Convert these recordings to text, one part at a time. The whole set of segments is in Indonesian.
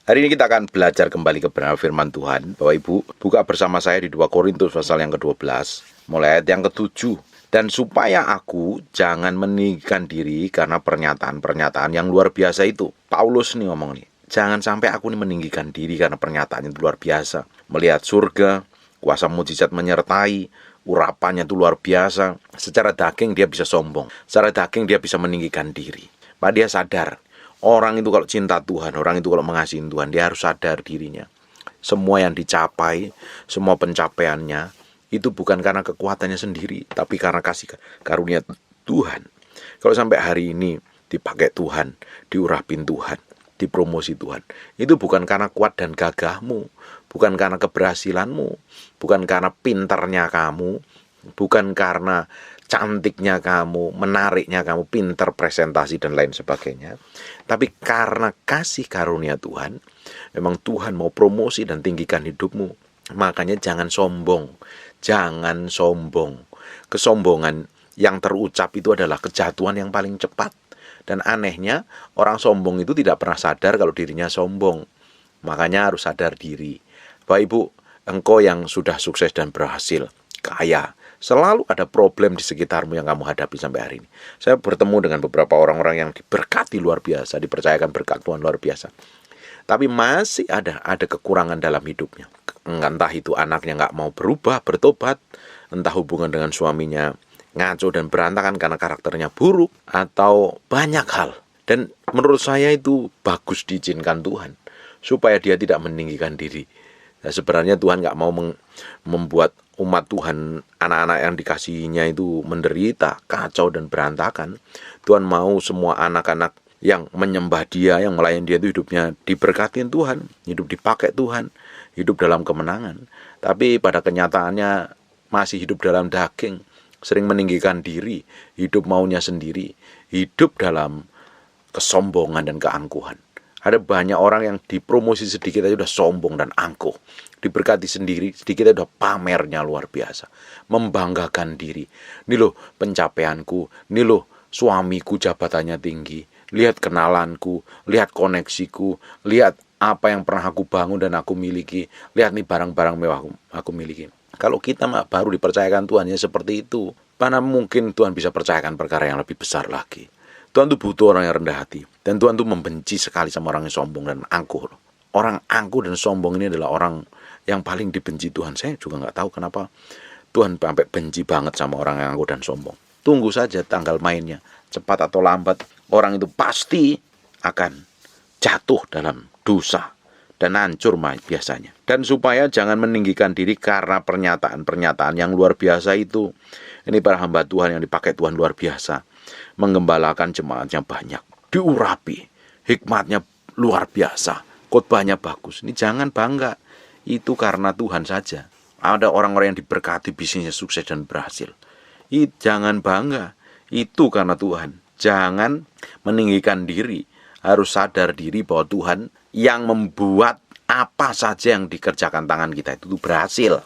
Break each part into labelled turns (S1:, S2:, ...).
S1: Hari ini kita akan belajar kembali kebenaran firman Tuhan. Bapak Ibu, buka bersama saya di 2 Korintus pasal yang ke-12, mulai ayat yang ke-7. Dan supaya aku jangan meninggikan diri karena pernyataan-pernyataan yang luar biasa itu. Paulus nih ngomong nih, jangan sampai aku nih meninggikan diri karena pernyataan itu luar biasa. Melihat surga, kuasa mujizat menyertai, urapannya itu luar biasa. Secara daging dia bisa sombong, secara daging dia bisa meninggikan diri. Pak, dia sadar, orang itu kalau cinta Tuhan, orang itu kalau mengasihi Tuhan, dia harus sadar dirinya. Semua yang dicapai, semua pencapaiannya, itu bukan karena kekuatannya sendiri, tapi karena kasih karunia Tuhan. Kalau sampai hari ini dipakai Tuhan, diurapin Tuhan, dipromosi Tuhan, itu bukan karena kuat dan gagahmu, bukan karena keberhasilanmu, bukan karena pintarnya kamu, bukan karena cantiknya kamu, menariknya kamu, pintar presentasi dan lain sebagainya. Tapi karena kasih karunia Tuhan, memang Tuhan mau promosi dan tinggikan hidupmu. Makanya jangan sombong, jangan sombong. Kesombongan yang terucap itu adalah kejatuhan yang paling cepat. Dan anehnya, orang sombong itu tidak pernah sadar kalau dirinya sombong. Makanya harus sadar diri. Bapak Ibu, engkau yang sudah sukses dan berhasil, kaya, selalu ada problem di sekitarmu yang kamu hadapi sampai hari ini. Saya bertemu dengan beberapa orang-orang yang diberkati luar biasa, dipercayakan berkat Tuhan luar biasa. Tapi masih ada kekurangan dalam hidupnya. Entah itu anaknya nggak mau berubah, bertobat, entah hubungan dengan suaminya ngaco dan berantakan karena karakternya buruk, atau banyak hal. Dan menurut saya itu bagus diizinkan Tuhan, supaya dia tidak meninggikan diri. Nah, sebenarnya Tuhan nggak mau membuat umat Tuhan, anak-anak yang dikasihinya itu menderita, kacau dan berantakan. Tuhan mau semua anak-anak yang menyembah dia, yang melayani dia itu hidupnya diberkatin Tuhan, hidup dipakai Tuhan, hidup dalam kemenangan. Tapi pada kenyataannya masih hidup dalam daging, sering meninggikan diri, hidup maunya sendiri, hidup dalam kesombongan dan keangkuhan. Ada banyak orang yang dipromosi sedikit aja udah sombong dan angkuh. Diberkati sendiri, sedikit aja udah pamernya luar biasa. Membanggakan diri. Ini loh pencapaianku, ini loh suamiku jabatannya tinggi. Lihat kenalanku, lihat koneksiku, lihat apa yang pernah aku bangun dan aku miliki. Lihat nih barang-barang mewah aku miliki. Kalau kita baru dipercayakan Tuhan ya seperti itu, mana mungkin Tuhan bisa percayakan perkara yang lebih besar lagi. Tuhan tuh butuh orang yang rendah hati. Dan Tuhan tuh membenci sekali sama orang yang sombong dan angkuh. Orang angkuh dan sombong ini adalah orang yang paling dibenci Tuhan. Saya juga gak tahu kenapa Tuhan sampai benci banget sama orang yang angkuh dan sombong. Tunggu saja tanggal mainnya. Cepat atau lambat, orang itu pasti akan jatuh dalam dosa dan hancur biasanya. Dan supaya jangan meninggikan diri karena pernyataan-pernyataan yang luar biasa itu. Ini para hamba Tuhan yang dipakai Tuhan luar biasa. Menggembalakan jemaatnya banyak, diurapi, hikmatnya luar biasa, khotbahnya bagus. Ini jangan bangga, itu karena Tuhan saja. Ada orang-orang yang diberkati, bisnisnya sukses dan berhasil. Jangan bangga, itu karena Tuhan. Jangan meninggikan diri, harus sadar diri bahwa Tuhan yang membuat apa saja yang dikerjakan tangan kita itu berhasil.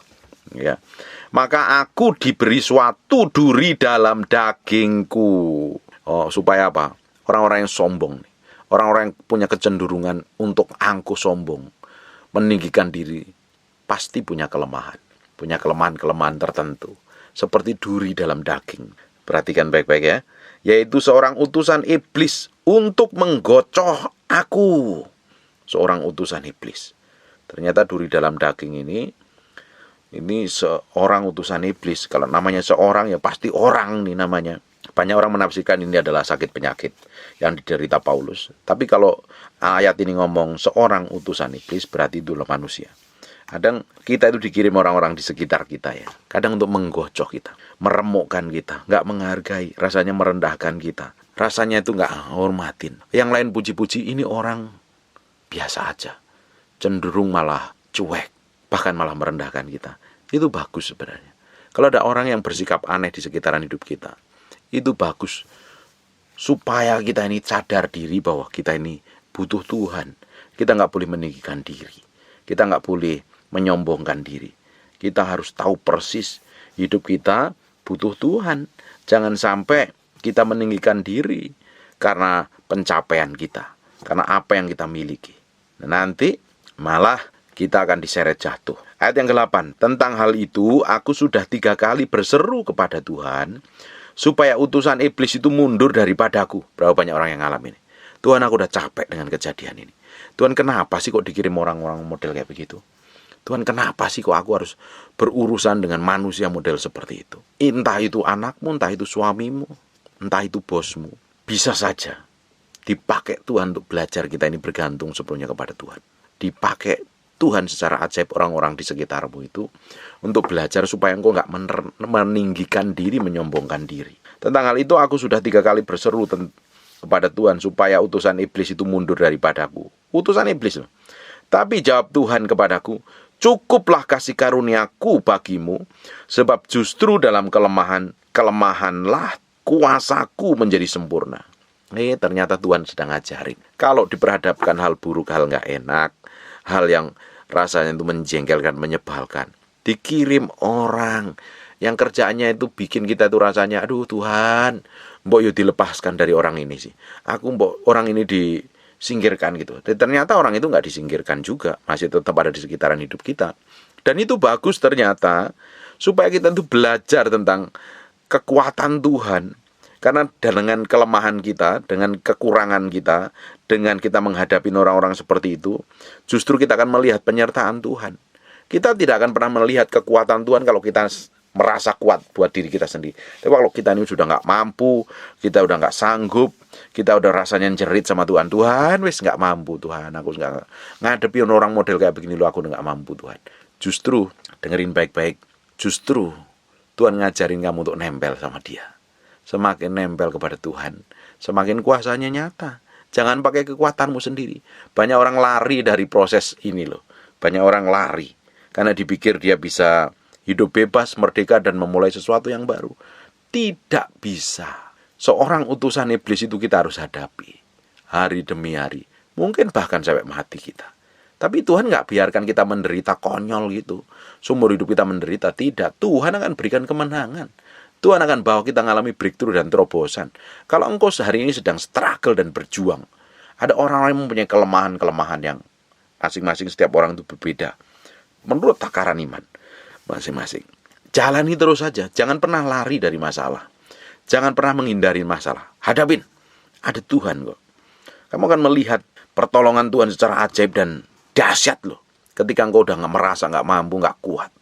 S1: Ya. Maka aku diberi suatu duri dalam dagingku. Supaya apa? Orang-orang yang sombong, orang-orang yang punya kecenderungan untuk angkuh sombong, meninggikan diri, pasti punya kelemahan tertentu. Seperti duri dalam daging. Perhatikan baik-baik ya. Yaitu seorang utusan iblis untuk menggocoh aku. Seorang utusan iblis. Ternyata duri dalam daging ini seorang utusan iblis. Kalau namanya seorang ya pasti orang nih namanya. Banyak orang menafsirkan ini adalah sakit penyakit yang diderita Paulus. Tapi kalau ayat ini ngomong seorang utusan iblis, berarti itu adalah manusia. Kadang kita itu dikirim orang-orang di sekitar kita ya. Kadang untuk menggocoh kita, meremukkan kita, gak menghargai, rasanya merendahkan kita. Rasanya itu gak hormatin. Yang lain puji-puji, ini orang biasa aja. Cenderung malah cuek, bahkan malah merendahkan kita. Itu bagus sebenarnya. Kalau ada orang yang bersikap aneh di sekitaran hidup kita, itu bagus. Supaya kita ini sadar diri bahwa kita ini butuh Tuhan. Kita gak boleh meninggikan diri. Kita gak boleh menyombongkan diri. Kita harus tahu persis hidup kita butuh Tuhan. Jangan sampai kita meninggikan diri karena pencapaian kita, karena apa yang kita miliki. Nah, nanti malah kita akan diseret jatuh. Ayat yang ke-8, tentang hal itu aku sudah 3 kali berseru kepada Tuhan supaya utusan iblis itu mundur daripadaku. Berapa banyak orang yang ngalamin ini? Tuhan, aku udah capek dengan kejadian ini. Tuhan, kenapa sih kok dikirim orang-orang model kayak begitu? Tuhan, kenapa sih kok aku harus berurusan dengan manusia model seperti itu? Entah itu anakmu, entah itu suamimu, entah itu bosmu. Bisa saja dipakai Tuhan untuk belajar kita ini bergantung sepenuhnya kepada Tuhan. Dipakai Tuhan secara ajaib orang-orang di sekitarmu itu untuk belajar supaya engkau nggak meninggikan diri, menyombongkan diri. Tentang hal itu aku sudah 3 kali berseru kepada Tuhan supaya utusan iblis itu mundur daripadaku. Utusan iblis loh. Tapi jawab Tuhan kepadaku, cukuplah kasih karuniaku bagimu, sebab justru dalam kelemahanlah kuasaku menjadi sempurna. Ternyata Tuhan sedang ngajarin. Kalau diperhadapkan hal buruk, hal nggak enak, hal yang rasanya itu menjengkelkan, menyebalkan, dikirim orang yang kerjaannya itu bikin kita itu rasanya, aduh Tuhan, mbok yo dilepaskan dari orang ini sih. Aku mbok orang ini disingkirkan gitu. Dan ternyata orang itu nggak disingkirkan juga, masih tetap ada di sekitaran hidup kita. Dan itu bagus ternyata, supaya kita itu belajar tentang kekuatan Tuhan. Karena dengan kelemahan kita, dengan kekurangan kita, dengan kita menghadapi orang-orang seperti itu, justru kita akan melihat penyertaan Tuhan. Kita tidak akan pernah melihat kekuatan Tuhan kalau kita merasa kuat buat diri kita sendiri. Tapi kalau kita ini sudah nggak mampu, kita udah nggak sanggup, kita udah rasanya jerit sama Tuhan, Tuhan wis nggak mampu Tuhan, aku nggak ngadepi orang model kayak begini, aku udah nggak mampu Tuhan. Justru dengerin baik-baik, justru Tuhan ngajarin kamu untuk nempel sama Dia. Semakin nempel kepada Tuhan, semakin kuasanya nyata. Jangan pakai kekuatanmu sendiri. Banyak orang lari dari proses ini loh. Banyak orang lari karena dipikir dia bisa hidup bebas, merdeka, dan memulai sesuatu yang baru. Tidak bisa. Seorang utusan iblis itu kita harus hadapi hari demi hari. Mungkin bahkan sampai mati kita. Tapi Tuhan nggak biarkan kita menderita konyol gitu. Seumur hidup kita menderita. Tidak. Tuhan akan berikan kemenangan. Tuhan akan bawa kita mengalami breakthrough dan terobosan. Kalau engkau sehari ini sedang struggle dan berjuang, ada orang-orang yang mempunyai kelemahan-kelemahan yang masing-masing setiap orang itu berbeda. Menurut takaran iman masing-masing. Jalani terus saja. Jangan pernah lari dari masalah. Jangan pernah menghindari masalah. Hadapin. Ada Tuhan kok. Kamu akan melihat pertolongan Tuhan secara ajaib dan dahsyat loh. Ketika engkau udah merasa nggak mampu, nggak kuat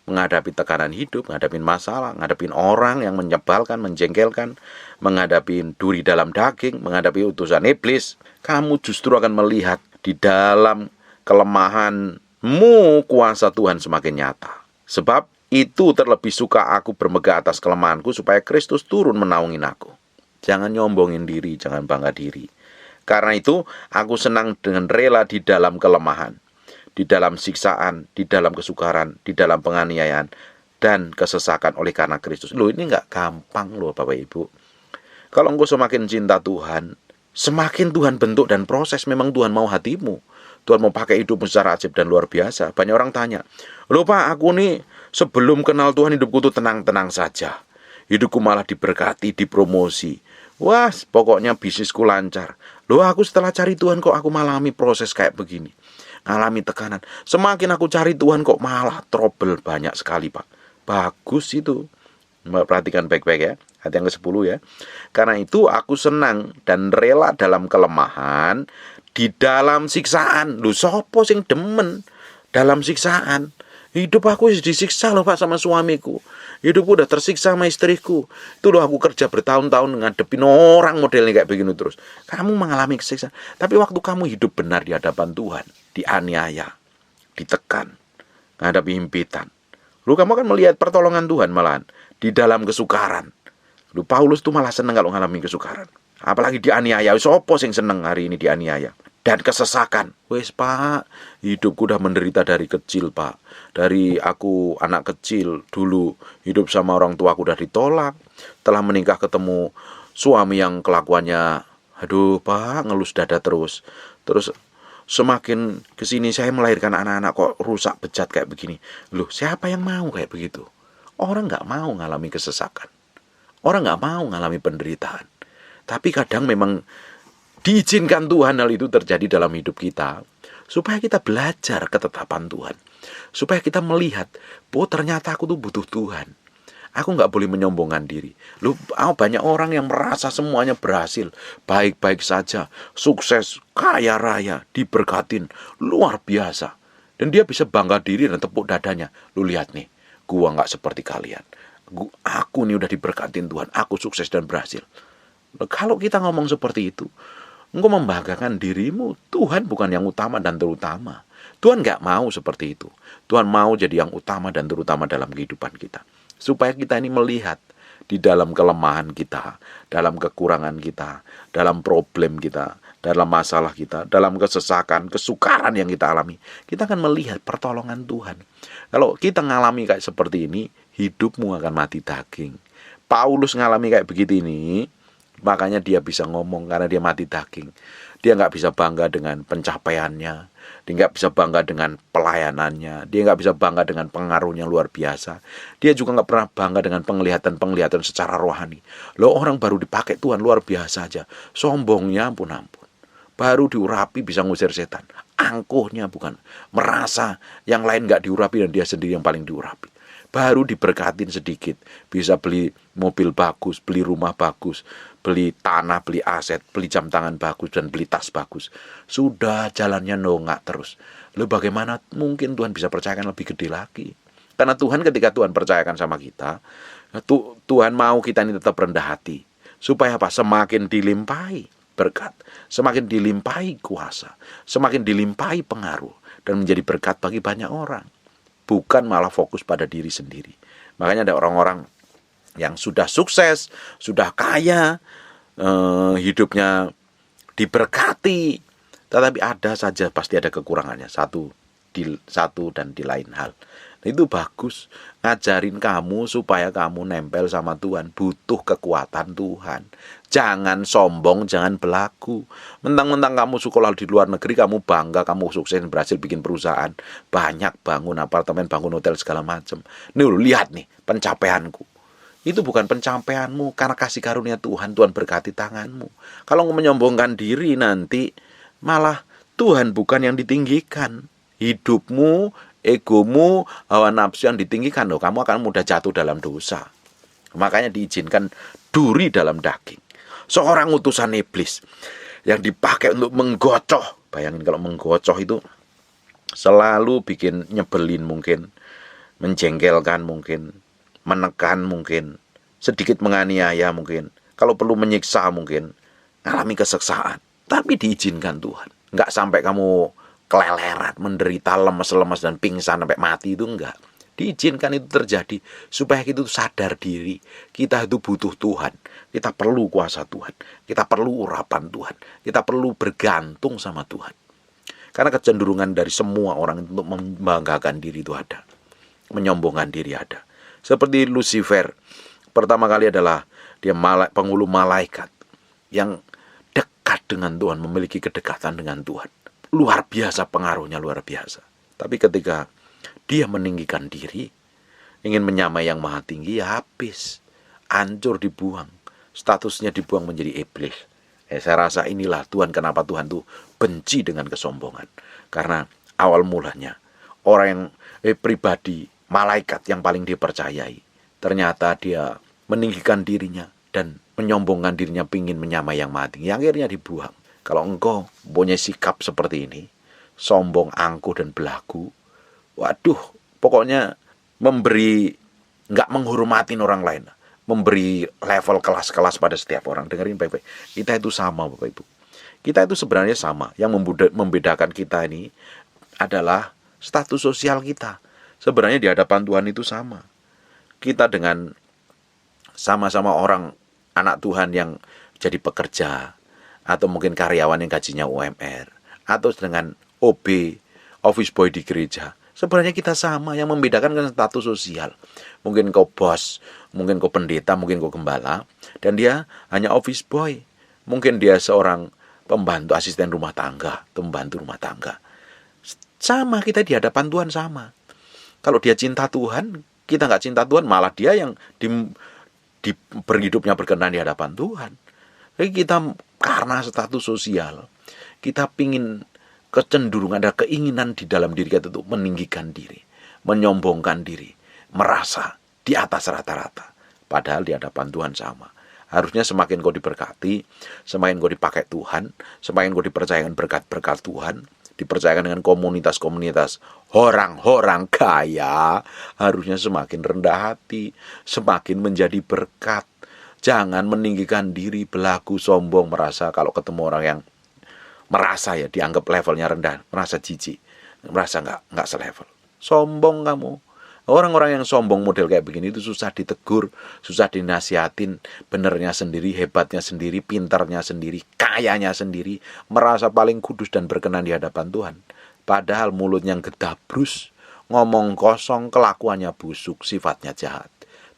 S1: menghadapi tekanan hidup, menghadapi masalah, menghadapi orang yang menyebalkan, menjengkelkan, menghadapi duri dalam daging, menghadapi utusan iblis, kamu justru akan melihat di dalam kelemahanmu kuasa Tuhan semakin nyata. Sebab itu terlebih suka aku bermegah atas kelemahanku supaya Kristus turun menaungin aku. Jangan nyombongin diri, jangan bangga diri. Karena itu aku senang dengan rela di dalam kelemahan, di dalam siksaan, di dalam kesukaran, di dalam penganiayaan, dan kesesakan oleh karena Kristus. Loh, ini nggak gampang loh Bapak Ibu. Kalau engkau semakin cinta Tuhan, semakin Tuhan bentuk dan proses. Memang Tuhan mau hatimu. Tuhan mau pakai hidupmu secara ajaib dan luar biasa. Banyak orang tanya, loh Pak, aku nih sebelum kenal Tuhan hidupku tuh tenang-tenang saja. Hidupku malah diberkati, dipromosi. Wah, pokoknya bisnisku lancar. Loh, aku setelah cari Tuhan kok aku mengalami proses kayak begini. Ngalami tekanan. Semakin aku cari Tuhan kok malah trouble banyak sekali Pak. Bagus itu. Perhatikan baik-baik ya. Ayat yang ke-10 ya. Karena itu aku senang dan rela dalam kelemahan, di dalam siksaan. Loh, sopo sing demen dalam siksaan? Hidup aku disiksa loh Pak sama suamiku. Hidupku udah tersiksa sama istriku. Itu loh aku kerja bertahun-tahun ngadepin orang modelnya kayak begini terus. Kamu mengalami kesiksa. Tapi waktu kamu hidup benar di hadapan Tuhan, dianiaya, ditekan, menghadapi himpitan, lu kamu akan melihat pertolongan Tuhan malahan di dalam kesukaran. Lu Paulus tuh malah seneng kalau mengalami kesukaran. Apalagi dianiaya. Sopo sing seneng hari ini dianiaya. Dan kesesakan. Wes Pak, hidupku udah menderita dari kecil Pak. Dari aku anak kecil dulu hidup sama orang tua aku udah ditolak. Telah menikah ketemu suami yang kelakuannya, aduh Pak, ngelus dada terus. Terus semakin kesini saya melahirkan anak-anak kok rusak bejat kayak begini. Loh, siapa yang mau kayak begitu? Orang gak mau ngalami kesesakan. Orang gak mau ngalami penderitaan. Tapi kadang memang diizinkan Tuhan hal itu terjadi dalam hidup kita supaya kita belajar ketetapan Tuhan, supaya kita melihat, ternyata aku tuh butuh Tuhan. Aku nggak boleh menyombongkan diri. Banyak orang yang merasa semuanya berhasil, baik-baik saja, sukses, kaya raya, diberkatin, luar biasa. Dan dia bisa bangga diri dan tepuk dadanya. Lu lihat nih, gua nggak seperti kalian. Aku nih udah diberkatin Tuhan, aku sukses dan berhasil. Kalau kita ngomong seperti itu, engkau membanggakan dirimu. Tuhan bukan yang utama dan terutama. Tuhan nggak mau seperti itu. Tuhan mau jadi yang utama dan terutama dalam kehidupan kita. Supaya kita ini melihat di dalam kelemahan kita, dalam kekurangan kita, dalam problem kita, dalam masalah kita, dalam kesesakan, kesukaran yang kita alami. Kita akan melihat pertolongan Tuhan. Kalau kita ngalami kayak seperti ini, hidupmu akan mati daging. Paulus ngalami kayak begitu ini, makanya dia bisa ngomong karena dia mati daging. Dia nggak bisa bangga dengan pencapaiannya. Dia nggak bisa bangga dengan pelayanannya. Dia nggak bisa bangga dengan pengaruhnya luar biasa. Dia juga nggak pernah bangga dengan penglihatan secara rohani. Orang baru dipakai Tuhan luar biasa aja. Sombongnya ampun. Baru diurapi bisa ngusir setan. Angkuhnya bukan. Merasa yang lain nggak diurapi dan dia sendiri yang paling diurapi. Baru diberkatin sedikit, bisa beli mobil bagus, beli rumah bagus, beli tanah, beli aset, beli jam tangan bagus, dan beli tas bagus. Sudah jalannya nongak terus. Bagaimana mungkin Tuhan bisa percayakan lebih gede lagi? Karena Tuhan ketika Tuhan percayakan sama kita, Tuhan mau kita ini tetap rendah hati. Supaya apa? Semakin dilimpahi berkat, semakin dilimpahi kuasa, semakin dilimpahi pengaruh, dan menjadi berkat bagi banyak orang. Bukan malah fokus pada diri sendiri. Makanya ada orang-orang yang sudah sukses, sudah kaya, hidupnya diberkati, tetapi ada saja pasti ada kekurangannya, satu dan di lain hal. Itu bagus, ngajarin kamu supaya kamu nempel sama Tuhan, butuh kekuatan Tuhan. Jangan sombong, jangan belagu. Mentang-mentang kamu sekolah di luar negeri, kamu bangga, kamu sukses, berhasil bikin perusahaan, banyak, bangun apartemen, bangun hotel, segala macam. Nih lihat nih, pencapaianku. Itu bukan pencapaianmu, karena kasih karunia Tuhan, Tuhan berkati tanganmu. Kalau menyombongkan diri nanti, malah Tuhan bukan yang ditinggikan. Hidupmu, egomu, hawa nafsu yang ditinggikan, kamu akan mudah jatuh dalam dosa. Makanya diizinkan duri dalam daging. Seorang utusan iblis yang dipakai untuk menggocoh. Bayangin kalau menggocoh itu selalu bikin nyebelin mungkin, menjengkelkan mungkin, menekan mungkin, sedikit menganiaya mungkin, kalau perlu menyiksa mungkin, ngalami keseksaan. Tapi diizinkan Tuhan. Nggak sampai kamu keleleran, menderita, lemes-lemes dan pingsan sampai mati, itu enggak. Diizinkan itu terjadi supaya kita sadar diri, kita itu butuh Tuhan, kita perlu kuasa Tuhan, kita perlu urapan Tuhan, kita perlu bergantung sama Tuhan. Karena kecenderungan dari semua orang untuk membanggakan diri itu ada, menyombongkan diri ada. Seperti Lucifer, pertama kali adalah dia penghulu malaikat yang dekat dengan Tuhan, memiliki kedekatan dengan Tuhan. Luar biasa pengaruhnya, luar biasa. Tapi ketika dia meninggikan diri, ingin menyamai yang maha tinggi, ya habis. Hancur, dibuang. Statusnya dibuang menjadi iblis. Saya rasa inilah Tuhan, kenapa Tuhan tuh benci dengan kesombongan. Karena awal mulanya, orang yang pribadi, malaikat yang paling dipercayai, ternyata dia meninggikan dirinya dan menyombongkan dirinya, pingin menyamai yang maha tinggi. Akhirnya dibuang. Kalau engkau punya sikap seperti ini, sombong, angkuh, dan belagu, waduh, pokoknya nggak menghormatin orang lain, memberi level kelas-kelas pada setiap orang. Dengerin baik-baik, kita itu sama Bapak Ibu. Kita itu sebenarnya sama. Yang membedakan kita ini adalah status sosial kita. Sebenarnya di hadapan Tuhan itu sama. Kita dengan sama-sama orang, anak Tuhan yang jadi pekerja, atau mungkin karyawan yang gajinya UMR, atau dengan OB, office boy di gereja. Sebenarnya kita sama, yang membedakan kan status sosial. Mungkin kau bos, mungkin kau pendeta, mungkin kau gembala, dan dia hanya office boy. Mungkin dia seorang pembantu, asisten rumah tangga, pembantu rumah tangga. Sama, kita di hadapan Tuhan sama. Kalau dia cinta Tuhan, kita nggak cinta Tuhan, malah dia yang berhidupnya berkenan di hadapan Tuhan. Jadi kita karena status sosial, kita pingin kecenderungan, ada keinginan di dalam diri kita untuk meninggikan diri, menyombongkan diri, merasa di atas rata-rata. Padahal di hadapan Tuhan sama. Harusnya semakin kau diberkati, semakin kau dipakai Tuhan, semakin kau dipercayakan berkat-berkat Tuhan, dipercayakan dengan komunitas-komunitas orang-orang kaya, harusnya semakin rendah hati, semakin menjadi berkat. Jangan meninggikan diri, berlaku sombong, merasa kalau ketemu orang yang merasa ya dianggap levelnya rendah, merasa jijik, merasa nggak selevel. Sombong kamu. Orang-orang yang sombong model kayak begini itu susah ditegur, susah dinasihatin, benernya sendiri, hebatnya sendiri, pintarnya sendiri, kayanya sendiri, merasa paling kudus dan berkenan di hadapan Tuhan. Padahal mulutnya gedabrus, ngomong kosong, kelakuannya busuk, sifatnya jahat.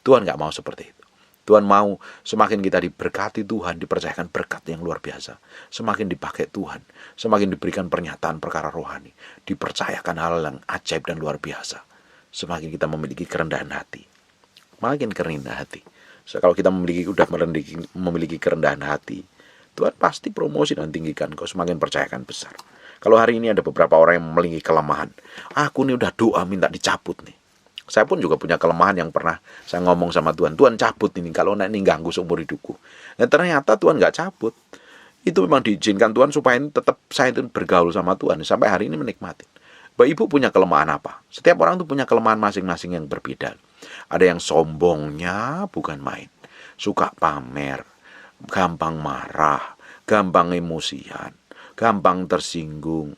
S1: Tuhan nggak mau seperti itu. Tuhan mau semakin kita diberkati Tuhan, dipercayakan berkat yang luar biasa, semakin dipakai Tuhan, semakin diberikan pernyataan perkara rohani, dipercayakan hal yang ajaib dan luar biasa, semakin kita memiliki kerendahan hati, makin kerendahan hati. So, kalau kita memiliki kerendahan hati, Tuhan pasti promosi dan tinggikan kau, semakin percayakan besar. Kalau hari ini ada beberapa orang yang memiliki kelemahan, aku nih udah doa minta dicabut nih. Saya pun juga punya kelemahan yang pernah saya ngomong sama Tuhan, Tuhan cabut ini, kalau ini ganggu seumur hidupku. Dan ternyata Tuhan gak cabut. Itu memang diizinkan Tuhan supaya tetap saya itu bergaul sama Tuhan, sampai hari ini menikmati. Bapak Ibu punya kelemahan apa? Setiap orang itu punya kelemahan masing-masing yang berbeda. Ada yang sombongnya bukan main, suka pamer, gampang marah, gampang emosian, gampang tersinggung,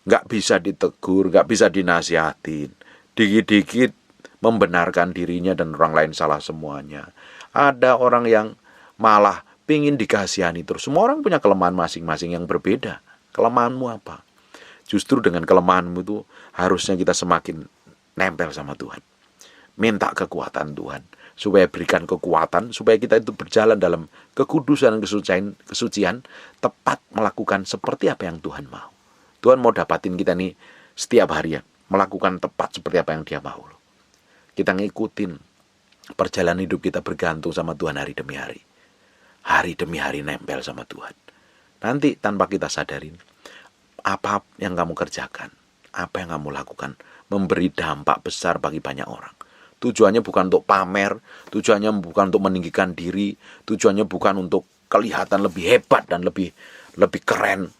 S1: gak bisa ditegur, gak bisa dinasihatin, dikit-dikit membenarkan dirinya dan orang lain salah semuanya. Ada orang yang malah pingin dikasihani terus. Semua orang punya kelemahan masing-masing yang berbeda. Kelemahanmu apa? Justru dengan kelemahanmu itu harusnya kita semakin nempel sama Tuhan. Minta kekuatan Tuhan, supaya berikan kekuatan, supaya kita itu berjalan dalam kekudusan dan kesucian, tepat melakukan seperti apa yang Tuhan mau. Tuhan mau dapatin kita nih setiap hari ya, melakukan tepat seperti apa yang Dia mau. Kita ngikutin perjalanan hidup kita, bergantung sama Tuhan hari demi hari. Hari demi hari nempel sama Tuhan. Nanti tanpa kita sadarin, apa yang kamu kerjakan, apa yang kamu lakukan, memberi dampak besar bagi banyak orang. Tujuannya bukan untuk pamer, tujuannya bukan untuk meninggikan diri, tujuannya bukan untuk kelihatan lebih hebat dan lebih keren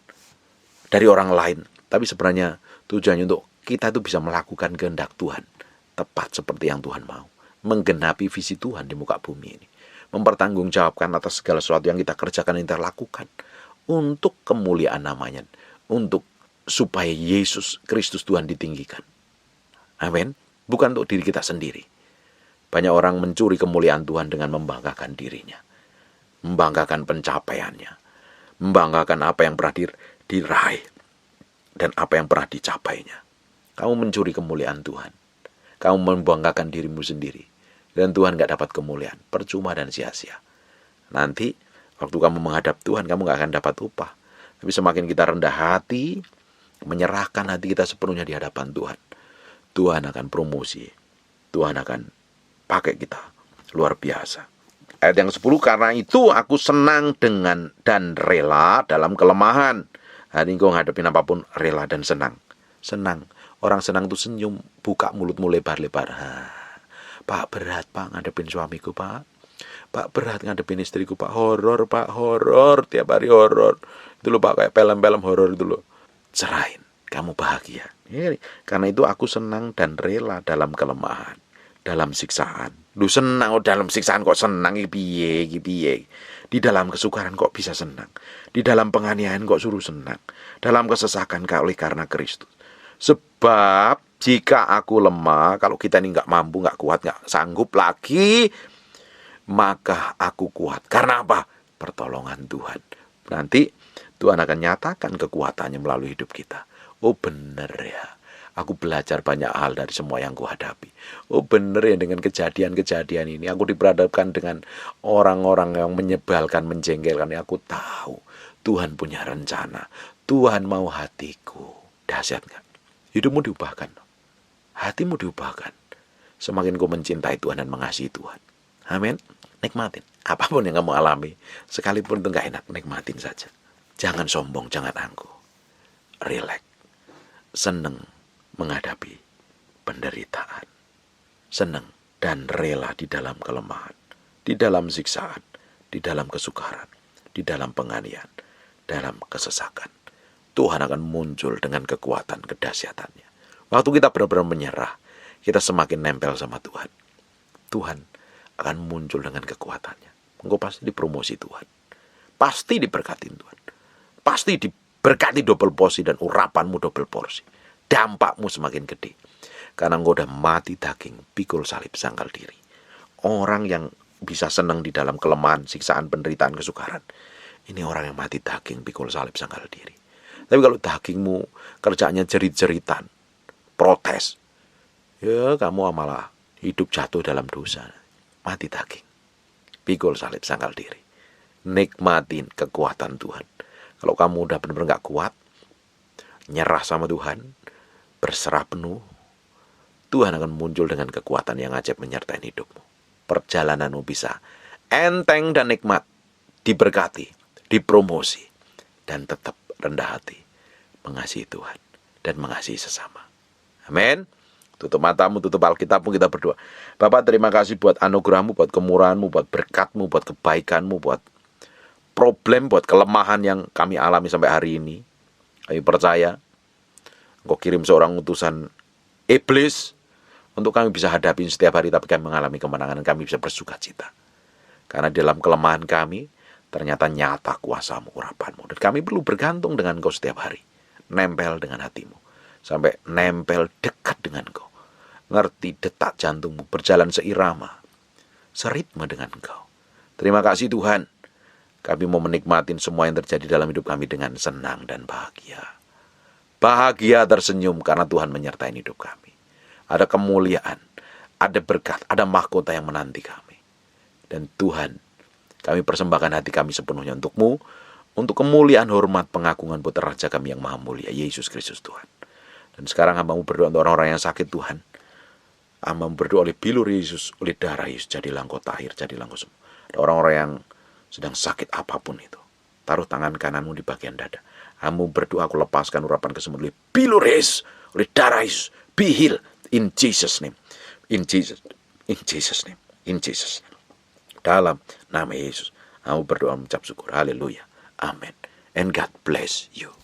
S1: dari orang lain. Tapi sebenarnya tujuannya untuk kita itu bisa melakukan kehendak Tuhan, tepat seperti yang Tuhan mau, menggenapi visi Tuhan di muka bumi ini, mempertanggungjawabkan atas segala sesuatu yang kita kerjakan, yang kita lakukan, untuk kemuliaan namanya, untuk supaya Yesus Kristus Tuhan ditinggikan. Amin. Bukan untuk diri kita sendiri. Banyak orang mencuri kemuliaan Tuhan dengan membanggakan dirinya, membanggakan pencapaiannya, membanggakan apa yang pernah diraih dan apa yang pernah dicapainya. Kamu mencuri kemuliaan Tuhan. Kamu membanggakan dirimu sendiri. Dan Tuhan gak dapat kemuliaan. Percuma dan sia-sia. Nanti, waktu kamu menghadap Tuhan, kamu gak akan dapat upah. Tapi semakin kita rendah hati, menyerahkan hati kita sepenuhnya di hadapan Tuhan, Tuhan akan promosi. Tuhan akan pakai kita. Luar biasa. Ayat yang 10, karena itu aku senang dengan dan rela dalam kelemahan. Hari ini kau ngadepin apapun, rela dan senang. Senang. Orang senang itu senyum, buka mulutmu lebar-lebar. Pak, berat Pak ngadepin suamiku Pak. Pak, berat ngadepin istriku Pak. Horor Pak, horor. Tiap hari horor. Itu loh Pak, kayak film-film horor itu loh. Serahin, kamu bahagia. Karena itu aku senang dan rela dalam kelemahan, dalam siksaan. Lu senang dalam siksaan kok senang, piye. Di dalam kesukaran kok bisa senang. Di dalam penganiayaan kok suruh senang. Dalam kesesakan oleh karena Kristus. Sebab jika aku lemah, kalau kita ini nggak mampu, nggak kuat, nggak sanggup lagi, maka aku kuat. Karena apa? Pertolongan Tuhan. Nanti Tuhan akan nyatakan kekuatannya melalui hidup kita. Oh bener ya, aku belajar banyak hal dari semua yang kuhadapi. Oh bener ya, dengan kejadian-kejadian ini aku diperhadapkan dengan orang-orang yang menyebalkan, menjengkelkan. Aku tahu Tuhan punya rencana. Tuhan mau hatiku. Dahsyat nggak? Hidupmu diubahkan, hatimu diubahkan. Semakin kau mencintai Tuhan dan mengasihi Tuhan. Amin. Nikmatin apapun yang kamu alami, sekalipun itu nggak enak, nikmatin saja. Jangan sombong, jangan angkuh. rileks, senang menghadapi penderitaan, senang dan rela di dalam kelemahan, di dalam siksaan, di dalam kesukaran, di dalam penganiayaan, dalam kesesakan. Tuhan akan muncul dengan kekuatan kedahsyatannya. Waktu kita benar-benar menyerah, kita semakin nempel sama Tuhan. Tuhan akan muncul dengan kekuatannya. Engkau pasti dipromosi Tuhan. Pasti diberkati Tuhan. Pasti diberkati double porsi dan urapanmu double porsi. Dampakmu semakin gede. Karena engkau udah mati daging, pikul salib, sangkal diri. Orang yang bisa senang di dalam kelemahan, siksaan, penderitaan, kesukaran. Ini orang yang mati daging, pikul salib, sangkal diri. Tapi kalau dagingmu kerjanya jerit-jeritan, protes, ya kamu malah hidup jatuh dalam dosa. Mati daging, pikul salib, sangkal diri. Nikmatin kekuatan Tuhan. Kalau kamu udah benar-benar gak kuat, nyerah sama Tuhan, berserah penuh, Tuhan akan muncul dengan kekuatan yang ajaib menyertai hidupmu. Perjalananmu bisa enteng dan nikmat, diberkati, dipromosi, dan tetap rendah hati, mengasihi Tuhan dan mengasihi sesama. Amin. Tutup matamu, tutup Alkitabmu, kita berdoa. Bapak, terima kasih buat anugerahmu, buat kemurahanmu, buat berkatmu, buat kebaikanmu, buat problem, buat kelemahan yang kami alami sampai hari ini. Kami percaya Engkau kirim seorang utusan iblis untuk kami bisa hadapi setiap hari, tapi kami mengalami kemenangan dan kami bisa bersuka cita. Karena dalam kelemahan kami, ternyata nyata kuasamu, urapanmu. Dan kami perlu bergantung dengan Engkau setiap hari. Nempel dengan hatimu. Sampai nempel dekat dengan Engkau. Ngerti detak jantungmu, berjalan seirama, seritme dengan Engkau. Terima kasih Tuhan. Kami mau menikmatin semua yang terjadi dalam hidup kami dengan senang dan bahagia. Bahagia tersenyum karena Tuhan menyertai hidup kami. Ada kemuliaan, ada berkat, ada mahkota yang menanti kami. Dan Tuhan, kami persembahkan hati kami sepenuhnya untuk-Mu, untuk kemuliaan, hormat, pengagungan putra Raja kami yang maha mulia, Yesus Kristus Tuhan. Dan sekarang hamba-Mu berdoa untuk orang-orang yang sakit Tuhan. Hamba-Mu berdoa oleh bilur Yesus, oleh darah Yesus, jadilah Engkau tahir, jadilah Engkau sembuh. Ada orang-orang yang sedang sakit apapun itu, taruh tangan kananmu di bagian dada. Hamba-Mu berdoa, aku lepaskan urapan kesembuhan oleh bilur Yesus, oleh darah Yesus, be healed in Jesus name, in Jesus name, in Jesus name. Dalam nama Yesus, aku berdoa mengucap syukur. Haleluya. Amin. And God bless you.